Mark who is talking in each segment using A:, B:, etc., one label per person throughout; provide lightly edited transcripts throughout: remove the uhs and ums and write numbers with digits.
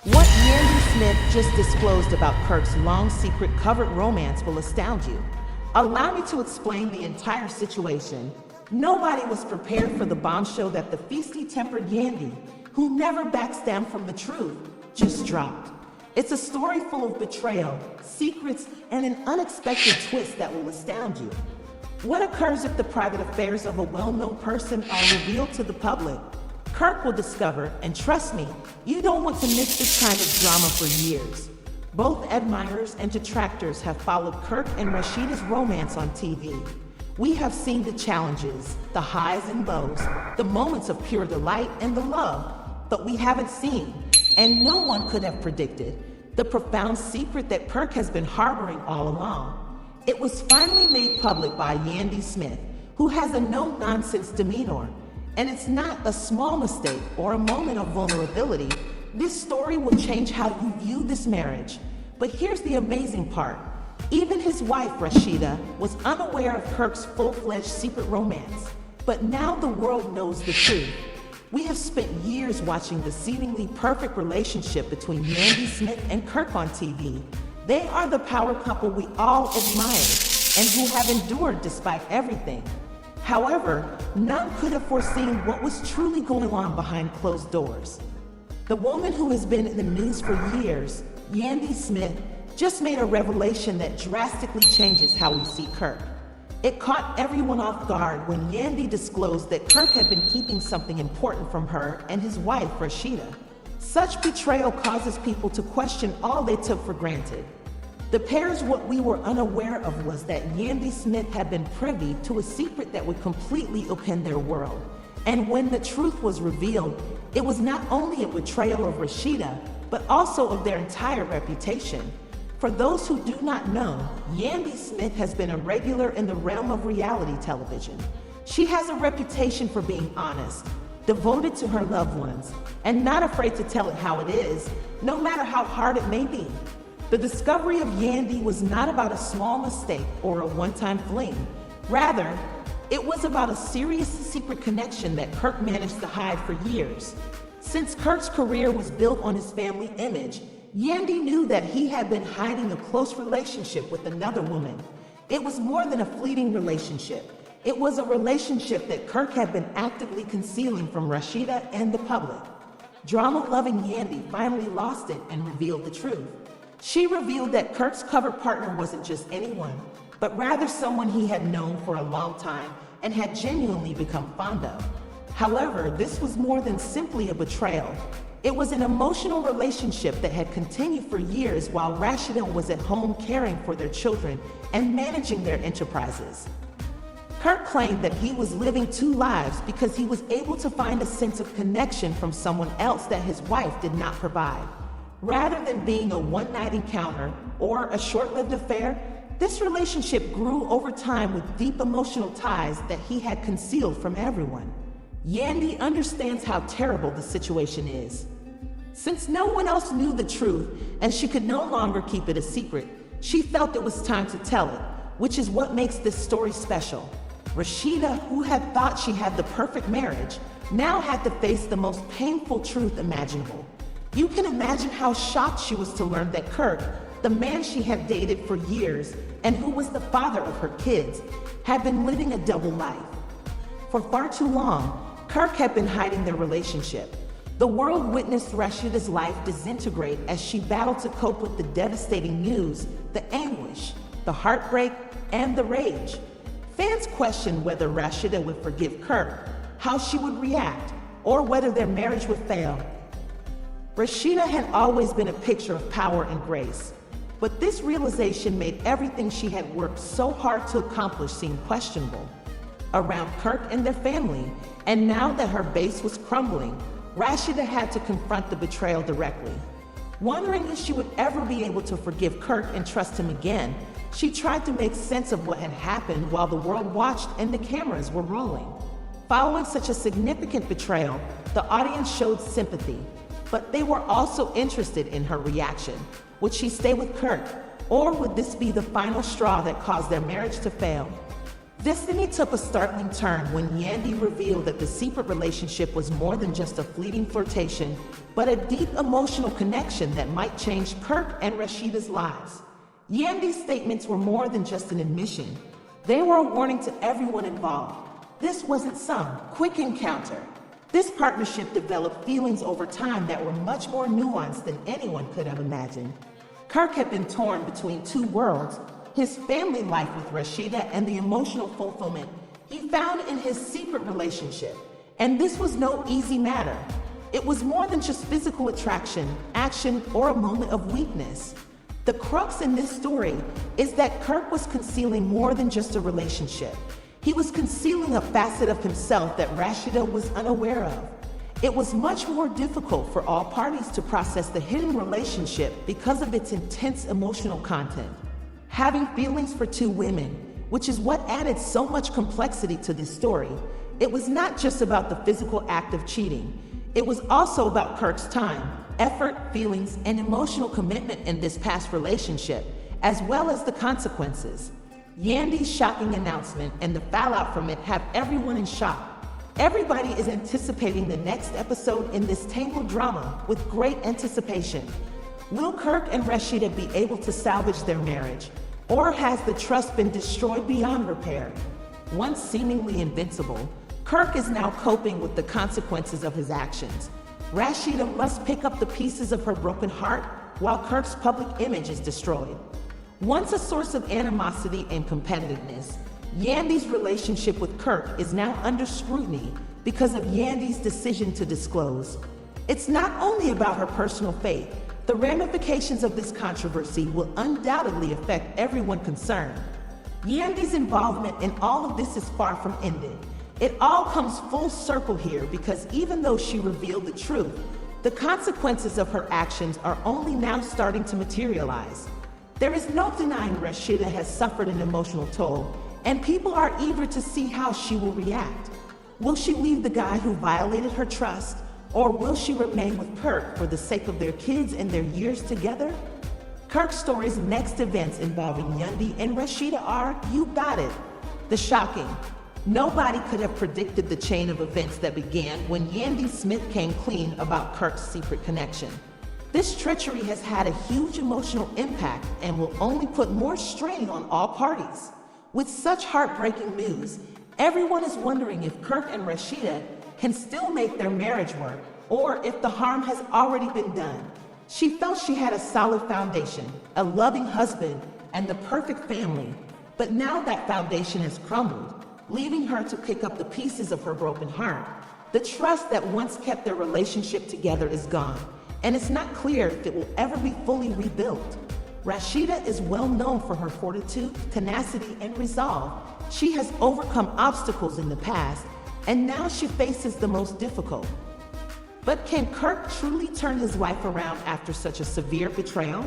A: What Yandy Smith just disclosed about Kirk's long secret covered romance will astound you. Allow me to explain the entire situation. Nobody was prepared for the bombshell that the feisty-tempered Yandy, who never backs down from the truth, just dropped. It's a story full of betrayal, secrets, and an unexpected twist that will astound you. What occurs if the private affairs of a well-known person are revealed to the public? Kirk will discover, and trust me, you don't want to miss this kind of drama for years. Both admirers and detractors have followed Kirk and Rashida's romance on TV. We have seen the challenges, the highs and lows, the moments of pure delight and the love, but we haven't seen, and no one could have predicted, the profound secret that Kirk has been harboring all along. It was finally made public by Yandy Smith, who has a no-nonsense demeanor. And it's not a small mistake or a moment of vulnerability. This story will change how you view this marriage. But here's the amazing part. Even his wife, Rashida, was unaware of Kirk's full-fledged secret romance. But now the world knows the truth. We have spent years watching the seemingly perfect relationship between Yandy Smith and Kirk on TV. They are the power couple we all admire and who have endured despite everything. However, none could have foreseen what was truly going on behind closed doors. The woman who has been in the news for years, Yandy Smith, just made a revelation that drastically changes how we see Kirk. It caught everyone off guard when Yandy disclosed that Kirk had been keeping something important from her and his wife, Rashida. Such betrayal causes people to question all they took for granted. The pair's what we were unaware of was that Yandy Smith had been privy to a secret that would completely upend their world. And when the truth was revealed, it was not only a betrayal of Rashida, but also of their entire reputation. For those who do not know, Yandy Smith has been a regular in the realm of reality television. She has a reputation for being honest, devoted to her loved ones, and not afraid to tell it how it is, no matter how hard it may be. The discovery of Yandy was not about a small mistake or a one-time fling. Rather, it was about a serious secret connection that Kirk managed to hide for years. Since Kirk's career was built on his family image, Yandy knew that he had been hiding a close relationship with another woman. It was more than a fleeting relationship. It was a relationship that Kirk had been actively concealing from Rashida and the public. Drama-loving Yandy finally lost it and revealed the truth. She revealed that Kirk's cover partner wasn't just anyone, but rather someone he had known for a long time and had genuinely become fond of. However, this was more than simply a betrayal. It was an emotional relationship that had continued for years while Rashida was at home caring for their children and managing their enterprises. Kirk claimed that he was living two lives because he was able to find a sense of connection from someone else that his wife did not provide. Rather than being a one-night encounter or a short-lived affair, this relationship grew over time with deep emotional ties that he had concealed from everyone. Yandy understands how terrible the situation is. Since no one else knew the truth and she could no longer keep it a secret, she felt it was time to tell it, which is what makes this story special. Rashida, who had thought she had the perfect marriage, now had to face the most painful truth imaginable. You can imagine how shocked she was to learn that Kirk, the man she had dated for years and who was the father of her kids, had been living a double life. For far too long, Kirk had been hiding their relationship. The world witnessed Rashida's life disintegrate as she battled to cope with the devastating news, the anguish, the heartbreak, and the rage. Fans questioned whether Rashida would forgive Kirk, how she would react, or whether their marriage would fail. Rashida had always been a picture of power and grace, but this realization made everything she had worked so hard to accomplish seem questionable. Around Kirk and their family, and now that her base was crumbling, Rashida had to confront the betrayal directly. Wondering if she would ever be able to forgive Kirk and trust him again, she tried to make sense of what had happened while the world watched and the cameras were rolling. Following such a significant betrayal, the audience showed sympathy, but they were also interested in her reaction. Would she stay with Kirk, or would this be the final straw that caused their marriage to fail? Destiny took a startling turn when Yandy revealed that the secret relationship was more than just a fleeting flirtation, but a deep emotional connection that might change Kirk and Rashida's lives. Yandy's statements were more than just an admission. They were a warning to everyone involved. This wasn't some quick encounter. This partnership developed feelings over time that were much more nuanced than anyone could have imagined. Kirk had been torn between two worlds, his family life with Rashida and the emotional fulfillment he found in his secret relationship. And this was no easy matter. It was more than just physical attraction, action, or a moment of weakness. The crux in this story is that Kirk was concealing more than just a relationship. He was concealing a facet of himself that Rashida was unaware of. It was much more difficult for all parties to process the hidden relationship because of its intense emotional content. Having feelings for two women, which is what added so much complexity to this story, it was not just about the physical act of cheating. It was also about Kirk's time, effort, feelings, and emotional commitment in this past relationship, as well as the consequences. Yandy's shocking announcement and the fallout from it have everyone in shock. Everybody is anticipating the next episode in this tangled drama with great anticipation. Will Kirk and Rashida be able to salvage their marriage? Or has the trust been destroyed beyond repair? Once seemingly invincible, Kirk is now coping with the consequences of his actions. Rashida must pick up the pieces of her broken heart while Kirk's public image is destroyed. Once a source of animosity and competitiveness, Yandy's relationship with Kirk is now under scrutiny because of Yandy's decision to disclose. It's not only about her personal faith. The ramifications of this controversy will undoubtedly affect everyone concerned. Yandy's involvement in all of this is far from ended. It all comes full circle here because even though she revealed the truth, the consequences of her actions are only now starting to materialize. There is no denying Rashida has suffered an emotional toll, and people are eager to see how she will react. Will she leave the guy who violated her trust, or will she remain with Kirk for the sake of their kids and their years together? Kirk's story's next events involving Yandy and Rashida are, you got it, the shocking. Nobody could have predicted the chain of events that began when Yandy Smith came clean about Kirk's secret connection. This treachery has had a huge emotional impact and will only put more strain on all parties. With such heartbreaking news, everyone is wondering if Kirk and Rashida can still make their marriage work, or if the harm has already been done. She felt she had a solid foundation, a loving husband, and the perfect family. But now that foundation has crumbled, leaving her to pick up the pieces of her broken heart. The trust that once kept their relationship together is gone, and it's not clear if it will ever be fully rebuilt. Rashida is well known for her fortitude, tenacity, and resolve. She has overcome obstacles in the past, and now she faces the most difficult. But can Kirk truly turn his wife around after such a severe betrayal?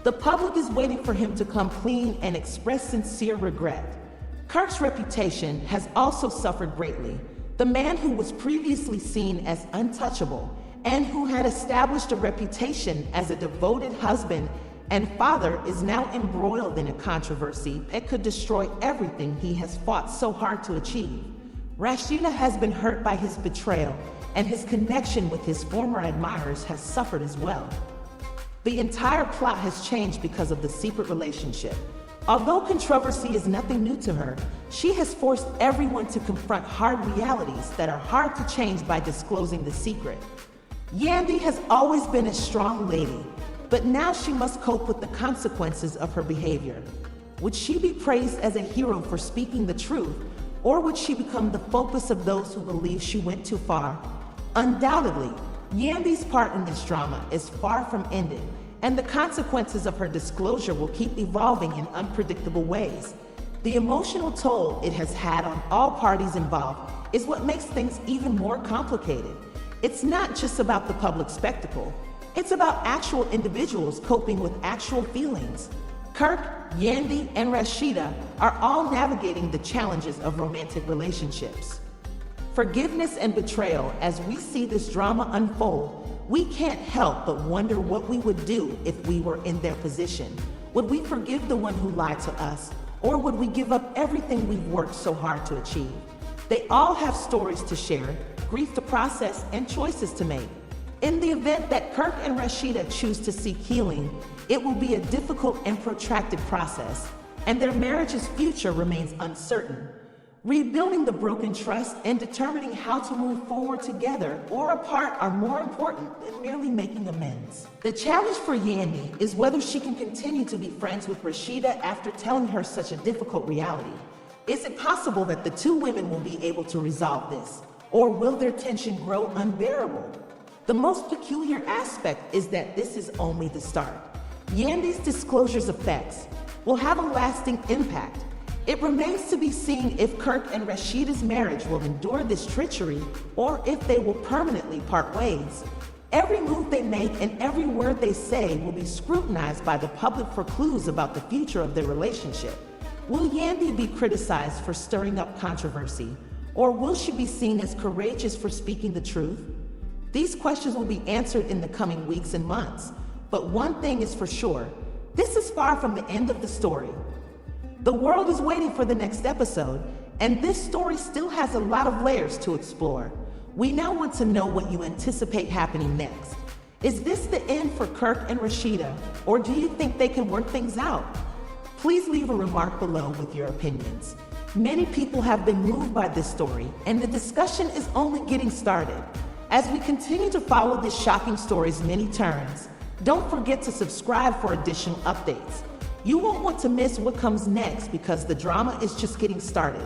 A: The public is waiting for him to come clean and express sincere regret. Kirk's reputation has also suffered greatly. The man who was previously seen as untouchable and who had established a reputation as a devoted husband and father is now embroiled in a controversy that could destroy everything he has fought so hard to achieve. Rashida has been hurt by his betrayal, and his connection with his former admirers has suffered as well. The entire plot has changed because of the secret relationship. Although controversy is nothing new to her, she has forced everyone to confront hard realities that are hard to change by disclosing the secret. Yandy has always been a strong lady, but now she must cope with the consequences of her behavior. Would she be praised as a hero for speaking the truth, or would she become the focus of those who believe she went too far? Undoubtedly, Yandy's part in this drama is far from ended, and the consequences of her disclosure will keep evolving in unpredictable ways. The emotional toll it has had on all parties involved is what makes things even more complicated. It's not just about the public spectacle. It's about actual individuals coping with actual feelings. Kirk, Yandy, and Rashida are all navigating the challenges of romantic relationships. Forgiveness and betrayal. As we see this drama unfold, we can't help but wonder what we would do if we were in their position. Would we forgive the one who lied to us, Or would we give up everything we've worked so hard to achieve? They all have stories to share, grief to process, and choices to make. In the event that Kirk and Rashida choose to seek healing, it will be a difficult and protracted process, and their marriage's future remains uncertain. Rebuilding the broken trust and determining how to move forward together or apart are more important than merely making amends. The challenge for Yandy is whether she can continue to be friends with Rashida after telling her such a difficult reality. Is it possible that the two women will be able to resolve this, or will their tension grow unbearable? The most peculiar aspect is that this is only the start. Yandy's disclosure's effects will have a lasting impact. It remains to be seen if Kirk and Rashida's marriage will endure this treachery or if they will permanently part ways. Every move they make and every word they say will be scrutinized by the public for clues about the future of their relationship. Will Yandy be criticized for stirring up controversy, or will she be seen as courageous for speaking the truth? These questions will be answered in the coming weeks and months, but one thing is for sure, this is far from the end of the story. The world is waiting for the next episode, and this story still has a lot of layers to explore. We now want to know what you anticipate happening next. Is this the end for Kirk and Rashida, or do you think they can work things out? Please leave a remark below with your opinions. Many people have been moved by this story, and the discussion is only getting started. As we continue to follow this shocking story's many turns, don't forget to subscribe for additional updates. You won't want to miss what comes next because the drama is just getting started.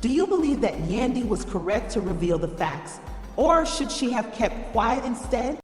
A: Do you believe that Yandy was correct to reveal the facts, or should she have kept quiet instead?